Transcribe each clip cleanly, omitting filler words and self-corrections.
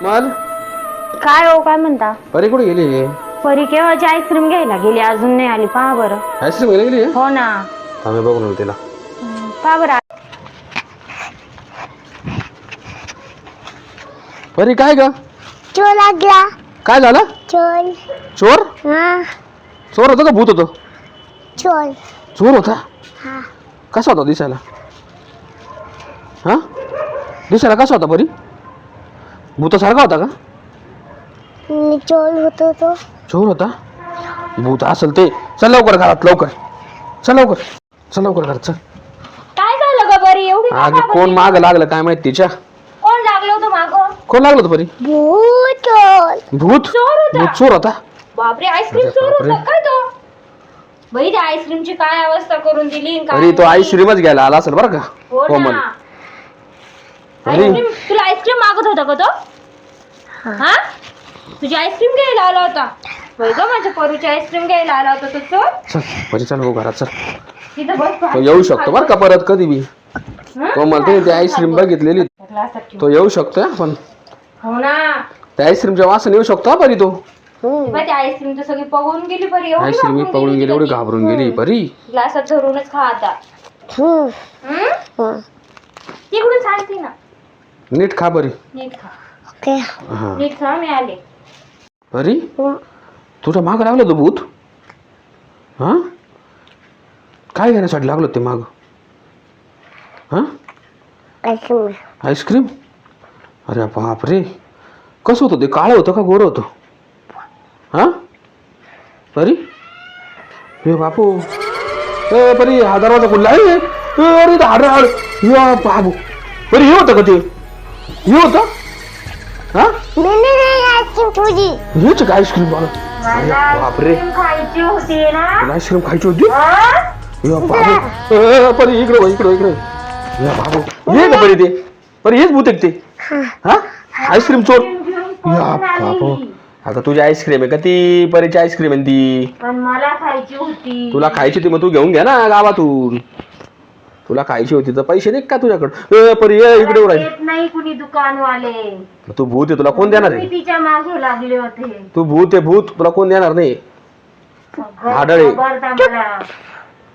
मग काय हो काय म्हणता? परी कुठे गेली? परी केव्हाची आईस्क्रीम घ्यायला गेली, अजून नाही आली. पहा बरं. आईस्क्रीम घ्यायला गेली? हो ना. आम्ही बघून तिला. पहा बरं. परी काय ग? चोर लागला. काय झालं? चोर. चोर? हा. चोर होता का भूत होतं? चोर. चोर होता? हा. कसा होता दिसायला? हा, दिसायला कसा होता परी? भूतासारखा होता का? चोर होतो तो. चोर होता? भूत असेल ते. चल लवकर घरात, लवकर चल, लवकर चल, लवकर घरात चल. काय झालं ग बरी? एवढी आगे कोण माग लागलं काय माहित तिच्या? कोण लागलं होतं माग? कोण लागलं होतं परी? भूत. चोर. भूत? चोर होता. भूत चोर होता? बापरे, आईस्क्रीम चोर होता काय तो? बाई, त्या आईस्क्रीमची काय अवस्था करून दिली काय? अरे तो आईस्क्रीमच घ्यायला आला असेल बरं का. हो कोमल. ना. अरे आईस्क्रीम, तुला आईस्क्रीम मागत होता का तो? हा, तुझी आईस्क्रीम घ्यायला आला होता? बाई ग, माझ्या परूची आईस्क्रीम घ्यायला आला होता तो चोर. चल परी, चल हो घरात चल. तिथं बस. तो येऊ शकतो बरं का परत कधी बी. कोमल, ते आईस्क्रीम बघितलेली, तो येऊ शकतो पण. हो ना. त्या आईस्क्रीमच्या वासन येऊ शकतो परी तो. बाई, ती आईस्क्रीम तर सगळी पळून गेली परी. एवढी आईस्क्रीम घाबरून पळून गेली, एवढी ती. घाबरून गेली परी. ग्लासात धरूनच खा आता. तिकडून सांगते ना. नीट खा परी. नीट खा. ओके. हा नीट खा, मी आले. परी, तुझ्या माग लागलं तो भूत? हा, काय घेण्यासाठी लागलो ते माग? हा, आईस्क्रीम? अरे बाप रे, कसं होतं ते? काळं होतं का गोरं होतं? हा परी? हे बापू, ए परी, हा दरवाजा खुल्ला आहे. अरे हाड हाड, या बाबू. परी, हे होतं का ते? हे होतं? हा, हेच का आईस्क्रीम मला? अरे बापरे, खायची होती ना. आईस्क्रीम खायची होती? या बाबू, परी इकडे हो, इकडे इकडे. या बाबू, हे का परी ते? परी हेच भूत ते? हा, आईस्क्रीम चोर. या बाबू, आता तुझी आईस्क्रीम आहे का ती? परीची आईस्क्रीम आहे ती. पण मला खायची होती. तुला खायची होती मग तू घेऊन घ्या ना गावातून. तुला खायची होती तर पैसे नाही का तुझ्याकडे? परी ये इकडे मला देत नाही कुणी दुकानवाले. तू भूत आहे, तुला कोण देणार मी आहे? तिच्या मागे लागले होते. तू भूत आहे, भूत, तुला कोण देणार नाही. आढळे. घाबरता मला.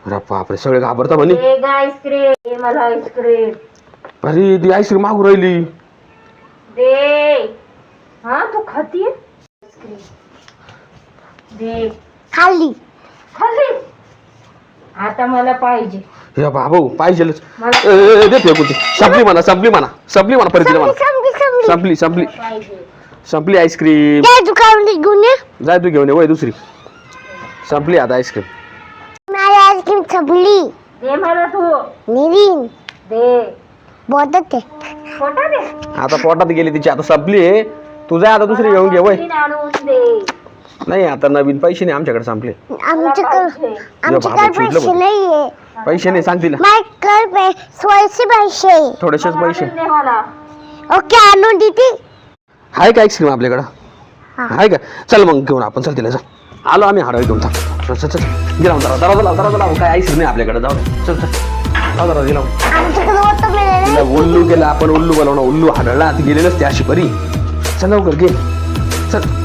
अरे बापरे, सगळे घाबरता म्हणे. एक आईस्क्रीम दे मला, आईस्क्रीम अरे ती आईस्क्रीम मागू राहिली. दे. हा, तू खाती आईस्क्रीम? दे. खाली. खाल्ली. आता मला पाहिजे. या बाबू, पाहिजेलच. मला दे फेकून ते. संपली म्हणा, संपली म्हणा, संपली म्हणा परी तिला म्हणा. संपली संपली पाहिजे. संपली आईस्क्रीम. दुकान घेऊन ये. जाय तू घेऊन ये वय दुसरी. संपली आता आईस्क्रीम. माझी आईस्क्रीम संपली. दे मला तू. निरीन. दे. बोलत आहे. खोटा दे. आता पोटात गेली तिची, आता संपली आहे. तू जाय आता दुसरी घेऊन घे वय. नवीन आणून दे. नाही आता नवीन पैसे नाही आमच्याकडे, संपले. आमच्याकडे बाबा, पैसे चिडलं नाहीये. पैसे नाही, सांग तिला. माझ्याकडे स्वयंचे पैसे. थोडेसेच पैसे आणून दे मला. ओके, आणून देते. आहे का आईस्क्रीम आपल्याकडं? आहे का? चल मग घेऊन आपण, चल तिला. चल, आलो आम्ही हाडा घेऊन. चल चल चल, गेला दरवाजा लाव. काय आईस्क्रीम नाही आपल्याकडे, जाऊ दे. चल चल, जाऊ दरवाजा गेला. आमच्याकडे होतं मेलेलं. तिला उल्लू गेला, आपण उल्लू बोलावणं. उल्लू हाडळला ती गेलेलंच ते अशी परी. चल लवकर घे, चल.